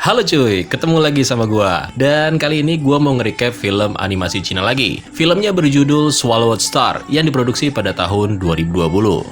Halo cuy, ketemu lagi sama gua. Dan kali ini gua mau nge-recap film animasi Cina lagi. Filmnya berjudul Swallowed Star yang diproduksi pada tahun 2020.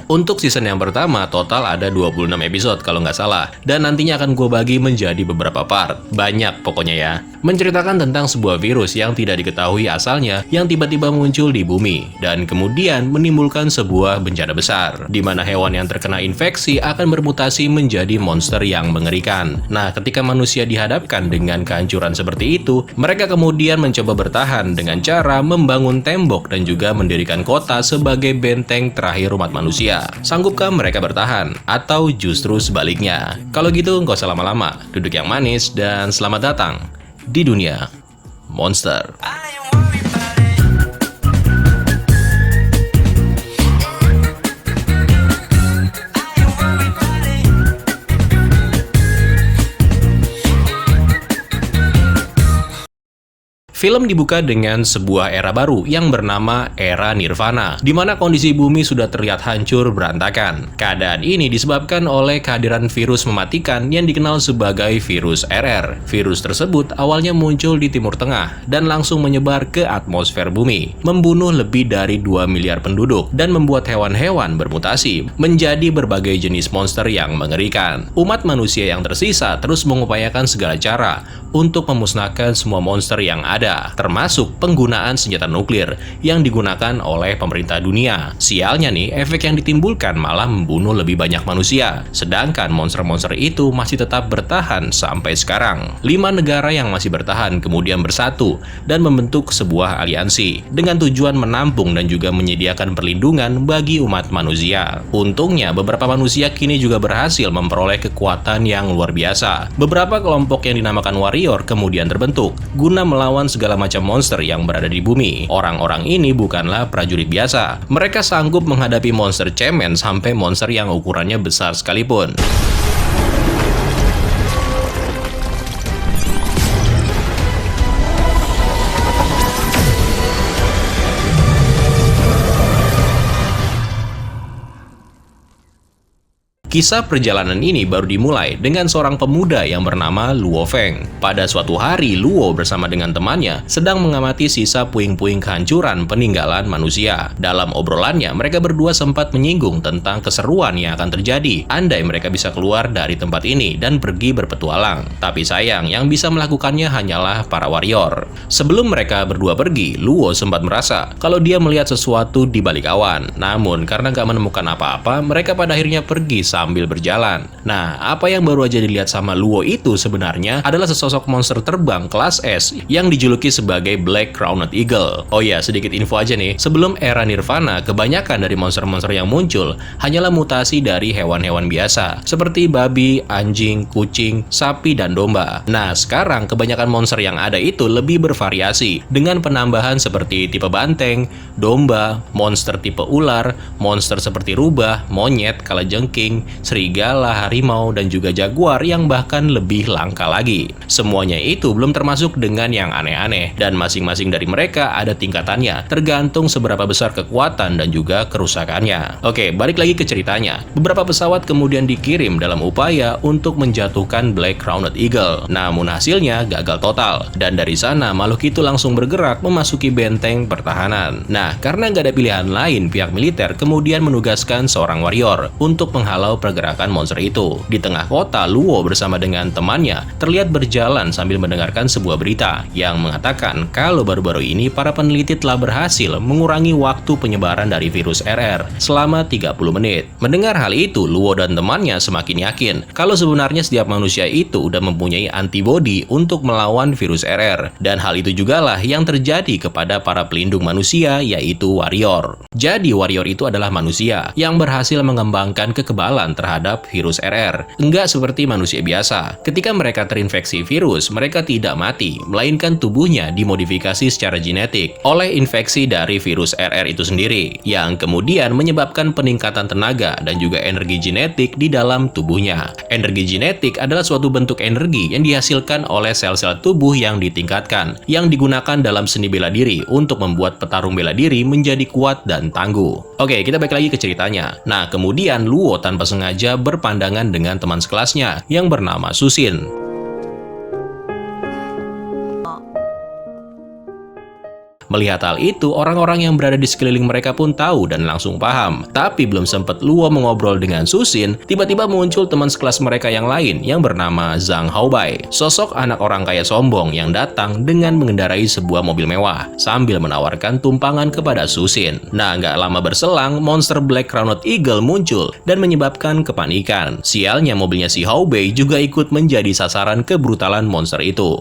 Untuk season yang pertama total ada 26 episode kalau nggak salah. Dan nantinya akan gua bagi menjadi beberapa part. Banyak pokoknya ya. Menceritakan tentang sebuah virus yang tidak diketahui asalnya yang tiba-tiba muncul di bumi dan kemudian menimbulkan sebuah bencana besar di mana hewan yang terkena infeksi akan bermutasi menjadi monster yang mengerikan. Nah, ketika manusia dihadapkan dengan kehancuran seperti itu, mereka kemudian mencoba bertahan dengan cara membangun tembok dan juga mendirikan kota sebagai benteng terakhir umat manusia. Sanggupkah mereka bertahan? Atau justru sebaliknya? Kalau gitu, nggak usah lama-lama, duduk yang manis dan selamat datang di dunia monster. Film dibuka dengan sebuah era baru yang bernama era Nirvana, di mana kondisi bumi sudah terlihat hancur berantakan. Keadaan ini disebabkan oleh kehadiran virus mematikan yang dikenal sebagai virus RR. Virus tersebut awalnya muncul di Timur Tengah dan langsung menyebar ke atmosfer bumi, membunuh lebih dari 2 miliar penduduk dan membuat hewan-hewan bermutasi menjadi berbagai jenis monster yang mengerikan. Umat manusia yang tersisa terus mengupayakan segala cara untuk memusnahkan semua monster yang ada, termasuk penggunaan senjata nuklir yang digunakan oleh pemerintah dunia. Sialnya nih, efek yang ditimbulkan malah membunuh lebih banyak manusia, sedangkan monster-monster itu masih tetap bertahan sampai sekarang. 5 negara yang masih bertahan kemudian bersatu dan membentuk sebuah aliansi dengan tujuan menampung dan juga menyediakan perlindungan bagi umat manusia. Untungnya, beberapa manusia kini juga berhasil memperoleh kekuatan yang luar biasa. Beberapa kelompok yang dinamakan warrior kemudian terbentuk guna melawan segala macam monster yang berada di bumi. Orang-orang ini bukanlah prajurit biasa. Mereka sanggup menghadapi monster cemen sampai monster yang ukurannya besar sekalipun. Kisah perjalanan ini baru dimulai dengan seorang pemuda yang bernama Luo Feng. Pada suatu hari, Luo bersama dengan temannya sedang mengamati sisa puing-puing kehancuran peninggalan manusia. Dalam obrolannya, mereka berdua sempat menyinggung tentang keseruan yang akan terjadi andai mereka bisa keluar dari tempat ini dan pergi berpetualang. Tapi sayang, yang bisa melakukannya hanyalah para warrior. Sebelum mereka berdua pergi, Luo sempat merasa kalau dia melihat sesuatu di balik awan. Namun, karena gak menemukan apa-apa, mereka pada akhirnya pergi sambil berjalan. Nah, apa yang baru aja dilihat sama Luo itu sebenarnya adalah sesosok monster terbang kelas S yang dijuluki sebagai Black Crowned Eagle. Oh ya, sedikit info aja nih, sebelum era Nirvana, kebanyakan dari monster-monster yang muncul hanyalah mutasi dari hewan-hewan biasa, seperti babi, anjing, kucing, sapi, dan domba. Nah, sekarang kebanyakan monster yang ada itu lebih bervariasi, dengan penambahan seperti tipe banteng, domba, monster tipe ular, monster seperti rubah, monyet, kalajengking, serigala, harimau, dan juga jaguar yang bahkan lebih langka lagi. Semuanya itu belum termasuk dengan yang aneh-aneh, dan masing-masing dari mereka ada tingkatannya, tergantung seberapa besar kekuatan dan juga kerusakannya. Oke, balik lagi ke ceritanya. Beberapa pesawat kemudian dikirim dalam upaya untuk menjatuhkan Black Crowned Eagle. Namun hasilnya gagal total, dan dari sana makhluk itu langsung bergerak memasuki benteng pertahanan. Nah, karena nggak ada pilihan lain, pihak militer kemudian menugaskan seorang warrior untuk menghalau pergerakan monster itu. Di tengah kota, Luo bersama dengan temannya terlihat berjalan sambil mendengarkan sebuah berita yang mengatakan kalau baru-baru ini para peneliti telah berhasil mengurangi waktu penyebaran dari virus RR selama 30 menit. Mendengar hal itu, Luo dan temannya semakin yakin kalau sebenarnya setiap manusia itu udah mempunyai antibodi untuk melawan virus RR, dan hal itu jugalah yang terjadi kepada para pelindung manusia, yaitu warrior. Jadi warrior itu adalah manusia yang berhasil mengembangkan kekebalan terhadap virus RR. Enggak seperti manusia biasa. Ketika mereka terinfeksi virus, mereka tidak mati, melainkan tubuhnya dimodifikasi secara genetik oleh infeksi dari virus RR itu sendiri, yang kemudian menyebabkan peningkatan tenaga dan juga energi genetik di dalam tubuhnya. Energi genetik adalah suatu bentuk energi yang dihasilkan oleh sel-sel tubuh yang ditingkatkan, yang digunakan dalam seni bela diri untuk membuat petarung bela diri menjadi kuat dan tangguh. Oke, kita balik lagi ke ceritanya. Nah, kemudian Luo tanpa sengaja berpandangan dengan teman sekelasnya yang bernama Susin. Melihat hal itu, orang-orang yang berada di sekeliling mereka pun tahu dan langsung paham. Tapi belum sempat Luo mengobrol dengan Susin, tiba-tiba muncul teman sekelas mereka yang lain yang bernama Zhang Haobai. Sosok anak orang kaya sombong yang datang dengan mengendarai sebuah mobil mewah sambil menawarkan tumpangan kepada Susin. Nah, nggak lama berselang, monster Black Crowned Eagle muncul dan menyebabkan kepanikan. Sialnya mobilnya si Haobai juga ikut menjadi sasaran kebrutalan monster itu.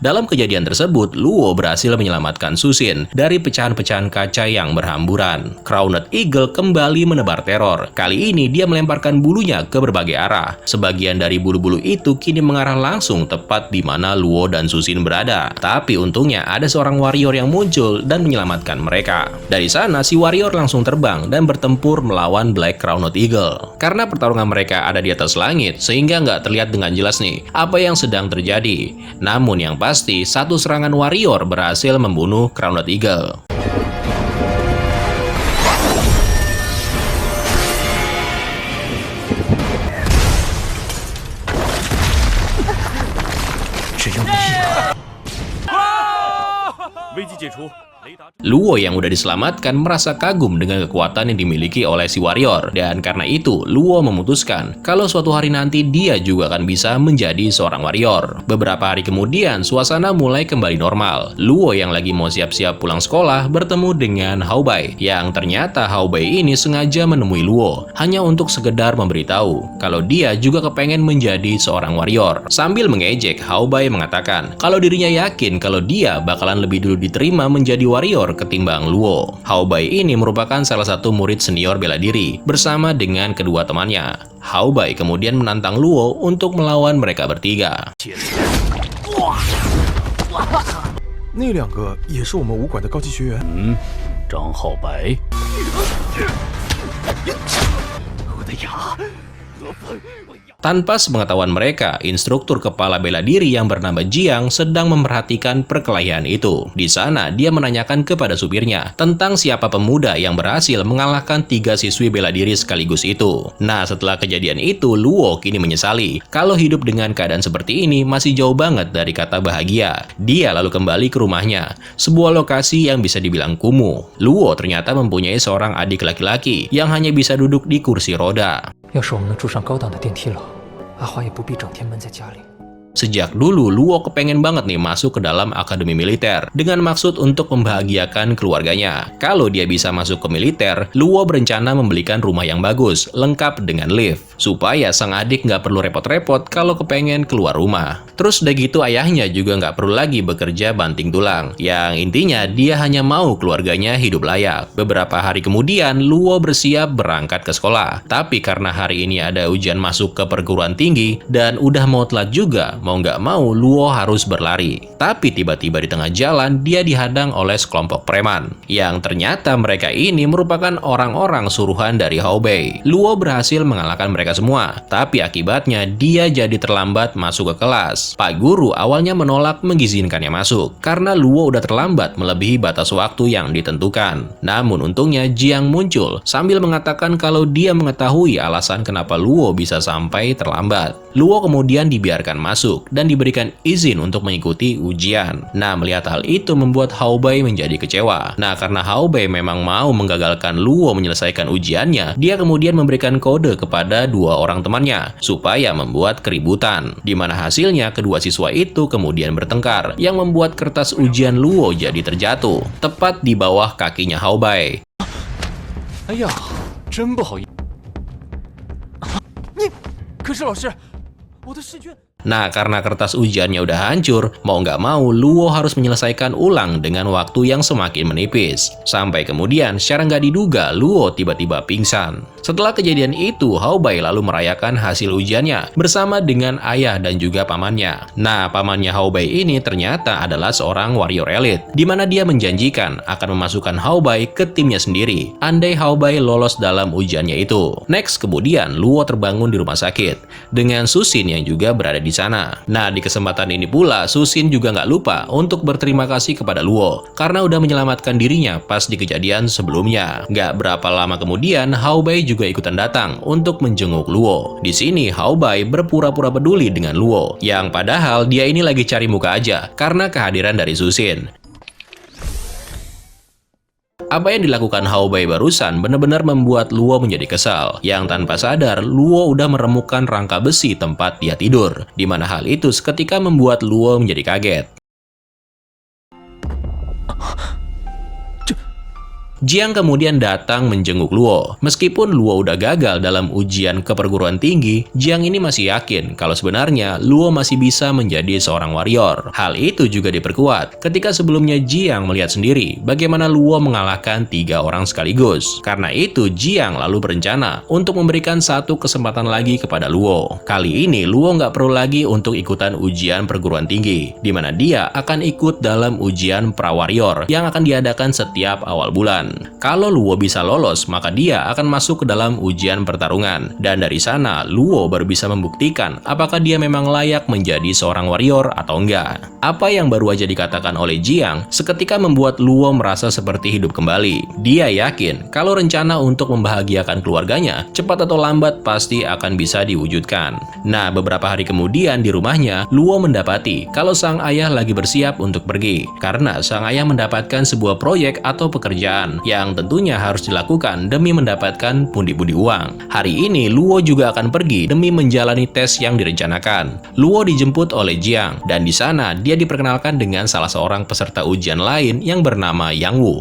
Dalam kejadian tersebut, Luo berhasil menyelamatkan Susin dari pecahan-pecahan kaca yang berhamburan. Crowned Eagle kembali menebar teror. Kali ini dia melemparkan bulunya ke berbagai arah. Sebagian dari bulu-bulu itu kini mengarah langsung tepat di mana Luo dan Susin berada. Tapi untungnya ada seorang warrior yang muncul dan menyelamatkan mereka. Dari sana, si warrior langsung terbang dan bertempur melawan Black Crowned Eagle. Karena pertarungan mereka ada di atas langit, sehingga nggak terlihat dengan jelas nih apa yang sedang terjadi. Namun yang pasti, satu serangan warrior berhasil membunuh Crowned Eagle. Luo yang udah diselamatkan merasa kagum dengan kekuatan yang dimiliki oleh si warrior, dan karena itu Luo memutuskan kalau suatu hari nanti dia juga akan bisa menjadi seorang warrior. Beberapa hari kemudian suasana mulai kembali normal. Luo yang lagi mau siap-siap pulang sekolah bertemu dengan Haobai, yang ternyata Haobai ini sengaja menemui Luo hanya untuk sekedar memberitahu kalau dia juga kepengen menjadi seorang warrior. Sambil mengejek, Haobai mengatakan kalau dirinya yakin kalau dia bakalan lebih dulu diterima menjadi warrior ketimbang Luo. Haobai ini merupakan salah satu murid senior bela diri bersama dengan kedua temannya. Haobai kemudian menantang Luo untuk melawan mereka bertiga. 那两个也是我们武馆的高级学员。张浩白。我的牙，何风。 Tanpa sepengetahuan mereka, instruktur kepala bela diri yang bernama Jiang sedang memperhatikan perkelahian itu. Di sana, dia menanyakan kepada supirnya tentang siapa pemuda yang berhasil mengalahkan 3 siswi bela diri sekaligus itu. Nah, setelah kejadian itu, Luo kini menyesali kalau hidup dengan keadaan seperti ini masih jauh banget dari kata bahagia. Dia lalu kembali ke rumahnya, sebuah lokasi yang bisa dibilang kumuh. Luo ternyata mempunyai seorang adik laki-laki yang hanya bisa duduk di kursi roda. 要是我们能住上高档的电梯楼，阿华也不必整天闷在家里。 Sejak dulu, Luo kepengen banget nih masuk ke dalam akademi militer dengan maksud untuk membahagiakan keluarganya. Kalau dia bisa masuk ke militer, Luo berencana membelikan rumah yang bagus, lengkap dengan lift, supaya sang adik nggak perlu repot-repot kalau kepengen keluar rumah. Terus udah gitu ayahnya juga nggak perlu lagi bekerja banting tulang. Yang intinya dia hanya mau keluarganya hidup layak. Beberapa hari kemudian, Luo bersiap berangkat ke sekolah. Tapi karena hari ini ada ujian masuk ke perguruan tinggi dan udah mau telat juga, mau nggak mau, Luo harus berlari. Tapi tiba-tiba di tengah jalan, dia dihadang oleh sekelompok preman. Yang ternyata mereka ini merupakan orang-orang suruhan dari Haobai. Luo berhasil mengalahkan mereka semua. Tapi akibatnya, dia jadi terlambat masuk ke kelas. Pak Guru awalnya menolak mengizinkannya masuk, karena Luo udah terlambat melebihi batas waktu yang ditentukan. Namun untungnya, Jiang muncul, sambil mengatakan kalau dia mengetahui alasan kenapa Luo bisa sampai terlambat. Luo kemudian dibiarkan masuk dan diberikan izin untuk mengikuti ujian. Nah, melihat hal itu membuat Haobai menjadi kecewa. Nah, karena Haobai memang mau menggagalkan Luo menyelesaikan ujiannya, dia kemudian memberikan kode kepada 2 orang temannya supaya membuat keributan. Di mana hasilnya kedua siswa itu kemudian bertengkar, yang membuat kertas ujian Luo jadi terjatuh tepat di bawah kakinya Haobai. 哎呀，真不好意思。你，可是老师，我的试卷。 Nah, karena kertas ujiannya udah hancur, mau nggak mau Luo harus menyelesaikan ulang dengan waktu yang semakin menipis. Sampai kemudian, secara nggak diduga, Luo tiba-tiba pingsan. Setelah kejadian itu, Haobai lalu merayakan hasil ujiannya bersama dengan ayah dan juga pamannya. Nah, pamannya Haobai ini ternyata adalah seorang warrior elit, di mana dia menjanjikan akan memasukkan Haobai ke timnya sendiri, andai Haobai lolos dalam ujiannya itu. Next, kemudian Luo terbangun di rumah sakit, dengan Susin yang juga berada di di sana. Nah, di kesempatan ini pula, Susin juga nggak lupa untuk berterima kasih kepada Luo karena udah menyelamatkan dirinya pas di kejadian sebelumnya. Nggak berapa lama kemudian, Hao Bai juga ikutan datang untuk menjenguk Luo. Di sini, Hao Bai berpura-pura peduli dengan Luo, yang padahal dia ini lagi cari muka aja karena kehadiran dari Susin. Apa yang dilakukan Hao Bai barusan benar-benar membuat Luo menjadi kesal. Yang tanpa sadar, Luo udah meremukkan rangka besi tempat dia tidur. Di mana hal itu seketika membuat Luo menjadi kaget. Jiang kemudian datang menjenguk Luo. Meskipun Luo udah gagal dalam ujian ke perguruan tinggi, Jiang ini masih yakin kalau sebenarnya Luo masih bisa menjadi seorang warrior. Hal itu juga diperkuat ketika sebelumnya Jiang melihat sendiri bagaimana Luo mengalahkan 3 orang sekaligus. Karena itu, Jiang lalu berencana untuk memberikan satu kesempatan lagi kepada Luo. Kali ini, Luo nggak perlu lagi untuk ikutan ujian perguruan tinggi, di mana dia akan ikut dalam ujian pra-warrior yang akan diadakan setiap awal bulan. Kalau Luo bisa lolos, maka dia akan masuk ke dalam ujian pertarungan. Dan dari sana, Luo baru bisa membuktikan apakah dia memang layak menjadi seorang warrior atau enggak. Apa yang baru aja dikatakan oleh Jiang seketika membuat Luo merasa seperti hidup kembali. Dia yakin kalau rencana untuk membahagiakan keluarganya cepat atau lambat pasti akan bisa diwujudkan. Nah, beberapa hari kemudian di rumahnya, Luo mendapati kalau sang ayah lagi bersiap untuk pergi. Karena sang ayah mendapatkan sebuah proyek atau pekerjaan yang tentunya harus dilakukan demi mendapatkan pundi-pundi uang. Hari ini, Luo juga akan pergi demi menjalani tes yang direncanakan. Luo dijemput oleh Jiang, dan di sana dia diperkenalkan dengan salah seorang peserta ujian lain yang bernama Yang Wu.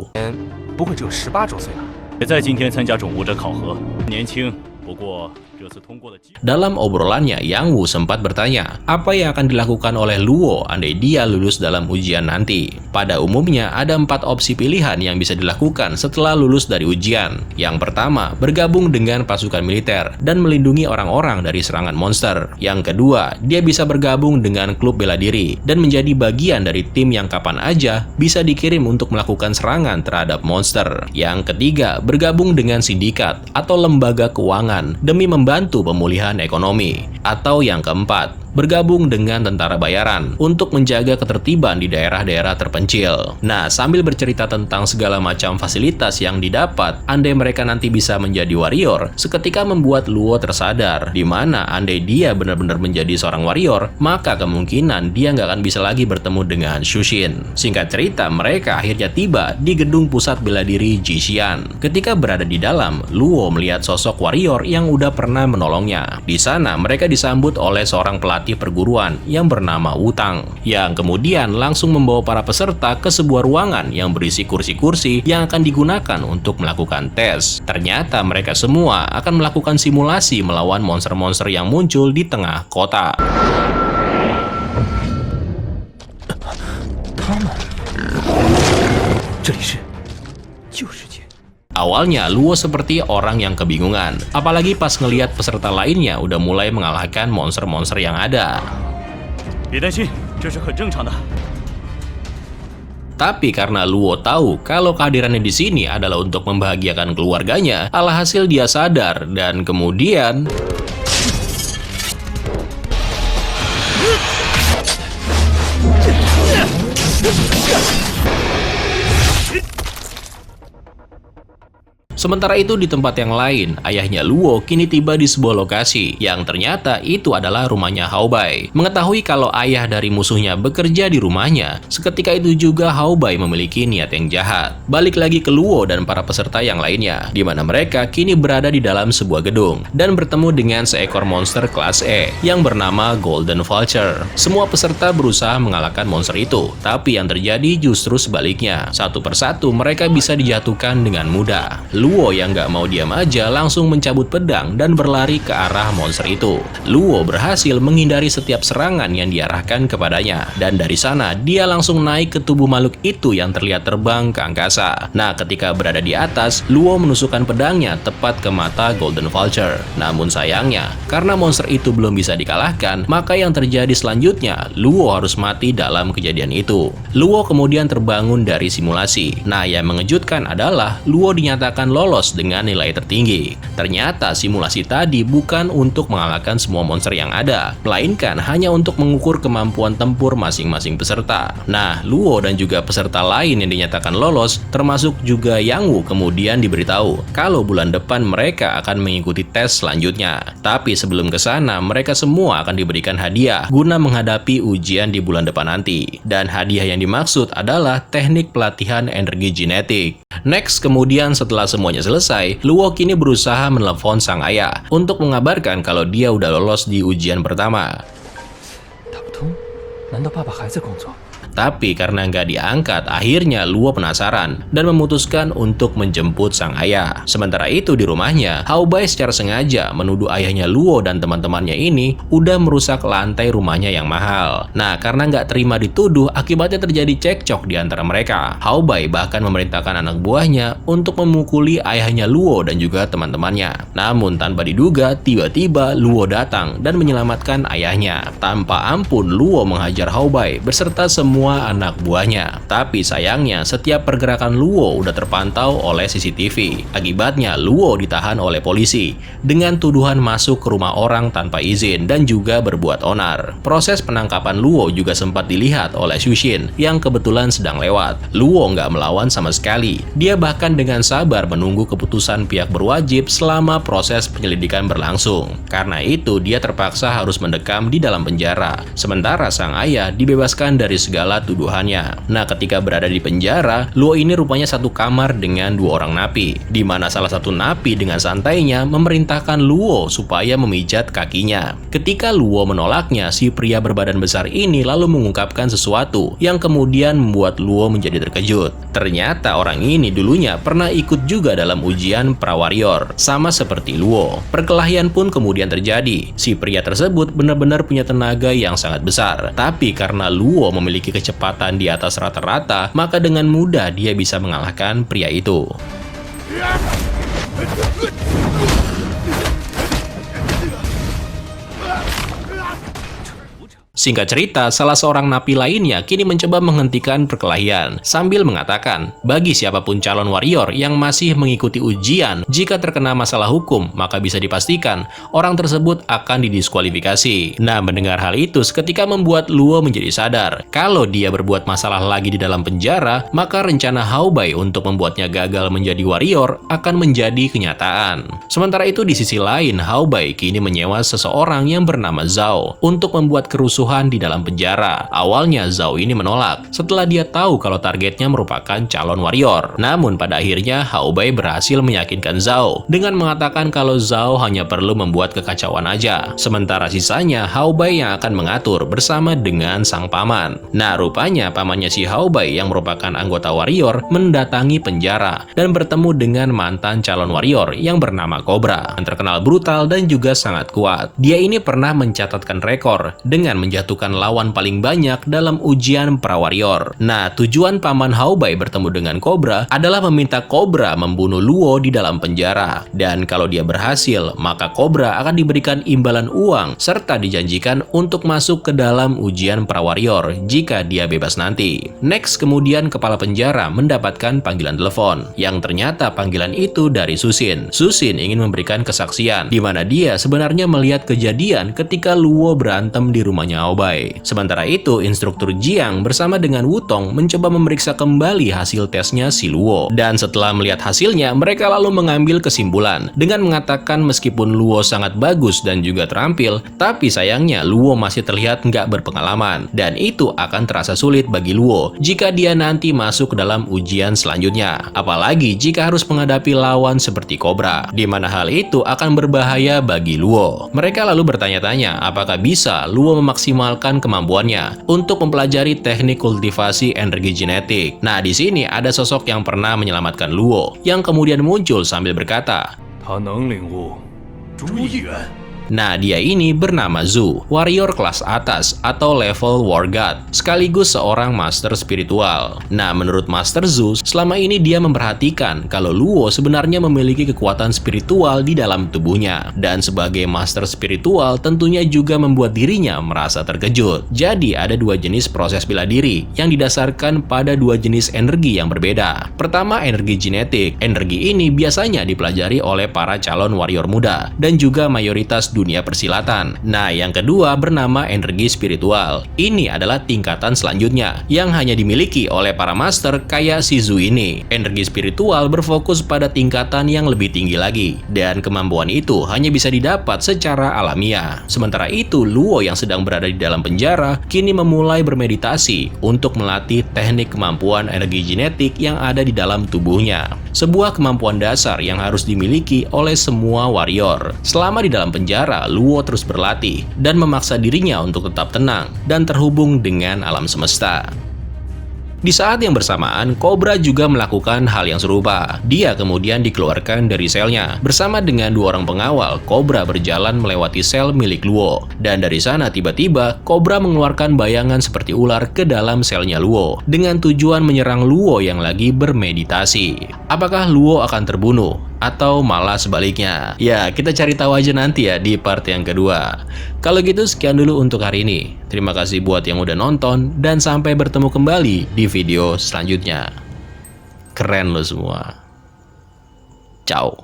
不会只有18周岁啊？ 也在今天参加种武者考核，年轻，不过这次通过的机。 Dalam obrolannya, Yang Wu sempat bertanya apa yang akan dilakukan oleh Luo andai dia lulus dalam ujian nanti. Pada umumnya, ada 4 opsi pilihan yang bisa dilakukan setelah lulus dari ujian. Yang pertama, bergabung dengan pasukan militer dan melindungi orang-orang dari serangan monster. Yang kedua, dia bisa bergabung dengan klub bela diri dan menjadi bagian dari tim yang kapan aja bisa dikirim untuk melakukan serangan terhadap monster. Yang ketiga, bergabung dengan sindikat atau lembaga keuangan demi membantu pemulihan ekonomi. Atau yang keempat, bergabung dengan tentara bayaran untuk menjaga ketertiban di daerah-daerah terpencil. Nah, sambil bercerita tentang segala macam fasilitas yang didapat andai mereka nanti bisa menjadi warrior, seketika membuat Luo tersadar di mana andai dia benar-benar menjadi seorang warrior, maka kemungkinan dia nggak akan bisa lagi bertemu dengan Shushin. Singkat cerita, mereka akhirnya tiba di gedung pusat bela diri Jixian. Ketika berada di dalam, Luo melihat sosok warrior yang udah pernah menolongnya. Di sana, mereka disambut oleh seorang pelatih perguruan yang bernama Wutang, yang kemudian langsung membawa para peserta ke sebuah ruangan yang berisi kursi-kursi yang akan digunakan untuk melakukan tes. Ternyata mereka semua akan melakukan simulasi melawan monster-monster yang muncul di tengah kota. 他们，这里是旧世界。 Awalnya, Luo seperti orang yang kebingungan, apalagi pas ngelihat peserta lainnya udah mulai mengalahkan monster-monster yang ada. 别担心，这是很正常的。 Tapi karena Luo tahu kalau kehadirannya di sini adalah untuk membahagiakan keluarganya, alhasil dia sadar dan kemudian sementara itu di tempat yang lain, ayahnya Luo kini tiba di sebuah lokasi yang ternyata itu adalah rumahnya Hao Bai. Mengetahui kalau ayah dari musuhnya bekerja di rumahnya, seketika itu juga Hao Bai memiliki niat yang jahat. Balik lagi ke Luo dan para peserta yang lainnya, di mana mereka kini berada di dalam sebuah gedung dan bertemu dengan seekor monster kelas E yang bernama Golden Vulture. Semua peserta berusaha mengalahkan monster itu, tapi yang terjadi justru sebaliknya. Satu persatu mereka bisa dijatuhkan dengan mudah. Luo yang nggak mau diam aja langsung mencabut pedang dan berlari ke arah monster itu. Luo berhasil menghindari setiap serangan yang diarahkan kepadanya, dan dari sana dia langsung naik ke tubuh makhluk itu yang terlihat terbang ke angkasa. Nah, ketika berada di atas, Luo menusukkan pedangnya tepat ke mata Golden Vulture. Namun sayangnya, karena monster itu belum bisa dikalahkan, maka yang terjadi selanjutnya, Luo harus mati dalam kejadian itu. Luo kemudian terbangun dari simulasi. Nah, yang mengejutkan adalah Luo dinyatakan lolos lolos dengan nilai tertinggi. Ternyata simulasi tadi bukan untuk mengalahkan semua monster yang ada, melainkan hanya untuk mengukur kemampuan tempur masing-masing peserta. Nah, Luo dan juga peserta lain yang dinyatakan lolos, termasuk juga Yang Wu, kemudian diberitahu kalau bulan depan mereka akan mengikuti tes selanjutnya. Tapi sebelum ke sana, mereka semua akan diberikan hadiah guna menghadapi ujian di bulan depan nanti. Dan hadiah yang dimaksud adalah teknik pelatihan energi genetik. Next, kemudian setelah semuanya selesai, Luo kini berusaha menelepon sang ayah untuk mengabarkan kalau dia udah lolos di ujian pertama. 打不通，难道爸爸还在工作？ Tapi karena nggak diangkat, akhirnya Luo penasaran dan memutuskan untuk menjemput sang ayah. Sementara itu di rumahnya, Hao Bai secara sengaja menuduh ayahnya Luo dan teman-temannya ini udah merusak lantai rumahnya yang mahal. Nah, karena nggak terima dituduh, akibatnya terjadi cekcok di antara mereka. Hao Bai bahkan memerintahkan anak buahnya untuk memukuli ayahnya Luo dan juga teman-temannya. Namun tanpa diduga, tiba-tiba Luo datang dan menyelamatkan ayahnya. Tanpa ampun, Luo menghajar Hao Bai beserta semua anak buahnya. Tapi sayangnya setiap pergerakan Luo udah terpantau oleh CCTV. Akibatnya Luo ditahan oleh polisi dengan tuduhan masuk ke rumah orang tanpa izin dan juga berbuat onar. Proses penangkapan Luo juga sempat dilihat oleh Xu Xin yang kebetulan sedang lewat. Luo nggak melawan sama sekali. Dia bahkan dengan sabar menunggu keputusan pihak berwajib selama proses penyelidikan berlangsung. Karena itu dia terpaksa harus mendekam di dalam penjara. Sementara sang ayah dibebaskan dari segala tuduhannya. Nah, ketika berada di penjara, Luo ini rupanya satu kamar dengan dua orang napi, di mana salah satu napi dengan santainya memerintahkan Luo supaya memijat kakinya. Ketika Luo menolaknya, si pria berbadan besar ini lalu mengungkapkan sesuatu yang kemudian membuat Luo menjadi terkejut. Ternyata orang ini dulunya pernah ikut juga dalam ujian pra-warrior, sama seperti Luo. Perkelahian pun kemudian terjadi. Si pria tersebut benar-benar punya tenaga yang sangat besar, tapi karena Luo memiliki kecepatan di atas rata-rata, maka dengan mudah dia bisa mengalahkan pria itu. Singkat cerita, salah seorang napi lainnya kini mencoba menghentikan perkelahian sambil mengatakan, bagi siapapun calon warrior yang masih mengikuti ujian, jika terkena masalah hukum, maka bisa dipastikan orang tersebut akan didiskualifikasi. Nah, mendengar hal itu seketika membuat Luo menjadi sadar kalau dia berbuat masalah lagi di dalam penjara, maka rencana Hao Bai untuk membuatnya gagal menjadi warrior akan menjadi kenyataan. Sementara itu di sisi lain, Hao Bai kini menyewa seseorang yang bernama Zhao untuk membuat kerusuhan di dalam penjara. Awalnya Zhao ini menolak setelah dia tahu kalau targetnya merupakan calon warrior. Namun pada akhirnya Hao Bai berhasil meyakinkan Zhao dengan mengatakan kalau Zhao hanya perlu membuat kekacauan aja. Sementara sisanya Hao Bai yang akan mengatur bersama dengan sang paman. Nah, rupanya pamannya si Hao Bai yang merupakan anggota warrior mendatangi penjara dan bertemu dengan mantan calon warrior yang bernama Cobra, yang terkenal brutal dan juga sangat kuat. Dia ini pernah mencatatkan rekor dengan menjatuhkan lawan paling banyak dalam ujian pra-warrior. Nah, tujuan paman Hao Bai bertemu dengan Cobra adalah meminta Cobra membunuh Luo di dalam penjara. Dan kalau dia berhasil, maka Cobra akan diberikan imbalan uang serta dijanjikan untuk masuk ke dalam ujian pra-warrior jika dia bebas nanti. Next, kemudian kepala penjara mendapatkan panggilan telepon, yang ternyata panggilan itu dari Xu Xin. Xu Xin ingin memberikan kesaksian, di mana dia sebenarnya melihat kejadian ketika Luo berantem di rumahnya Hao Bai. Sementara itu, instruktur Jiang bersama dengan Wutong mencoba memeriksa kembali hasil tesnya si Luo. Dan setelah melihat hasilnya, mereka lalu mengambil kesimpulan dengan mengatakan meskipun Luo sangat bagus dan juga terampil, tapi sayangnya Luo masih terlihat nggak berpengalaman. Dan itu akan terasa sulit bagi Luo jika dia nanti masuk ke dalam ujian selanjutnya. Apalagi jika harus menghadapi lawan seperti Cobra, di mana hal itu akan berbahaya bagi Luo. Mereka lalu bertanya-tanya apakah bisa Luo memaksimalkan kemampuannya untuk mempelajari teknik kultivasi energi genetik. Nah, di sini ada sosok yang pernah menyelamatkan Luo, yang kemudian muncul sambil berkata, Nah, dia ini bernama Zhu, warrior kelas atas atau level War God, sekaligus seorang master spiritual. Nah, menurut Master Zhu, selama ini dia memperhatikan kalau Luo sebenarnya memiliki kekuatan spiritual di dalam tubuhnya. Dan sebagai master spiritual, tentunya juga membuat dirinya merasa terkejut. Jadi, ada dua jenis proses bela diri yang didasarkan pada dua jenis energi yang berbeda. Pertama, energi genetik. Energi ini biasanya dipelajari oleh para calon warrior muda dan juga mayoritas dunia persilatan. Nah, yang kedua bernama energi spiritual. Ini adalah tingkatan selanjutnya yang hanya dimiliki oleh para master kayak si Zhu ini. Energi spiritual berfokus pada tingkatan yang lebih tinggi lagi, dan kemampuan itu hanya bisa didapat secara alamiah. Sementara itu, Luo yang sedang berada di dalam penjara kini memulai bermeditasi untuk melatih teknik kemampuan energi genetik yang ada di dalam tubuhnya. Sebuah kemampuan dasar yang harus dimiliki oleh semua warrior. Selama di dalam penjara, Luo terus berlatih dan memaksa dirinya untuk tetap tenang dan terhubung dengan alam semesta. Di saat yang bersamaan, Cobra juga melakukan hal yang serupa. Dia kemudian dikeluarkan dari selnya. Bersama dengan dua orang pengawal, Cobra berjalan melewati sel milik Luo. Dan dari sana tiba-tiba, Cobra mengeluarkan bayangan seperti ular ke dalam selnya Luo, dengan tujuan menyerang Luo yang lagi bermeditasi. Apakah Luo akan terbunuh? Atau malah sebaliknya? Ya, kita cari tahu aja nanti ya di part yang kedua. Kalau gitu, sekian dulu untuk hari ini. Terima kasih buat yang udah nonton, dan sampai bertemu kembali di video selanjutnya. Keren lo semua. Ciao.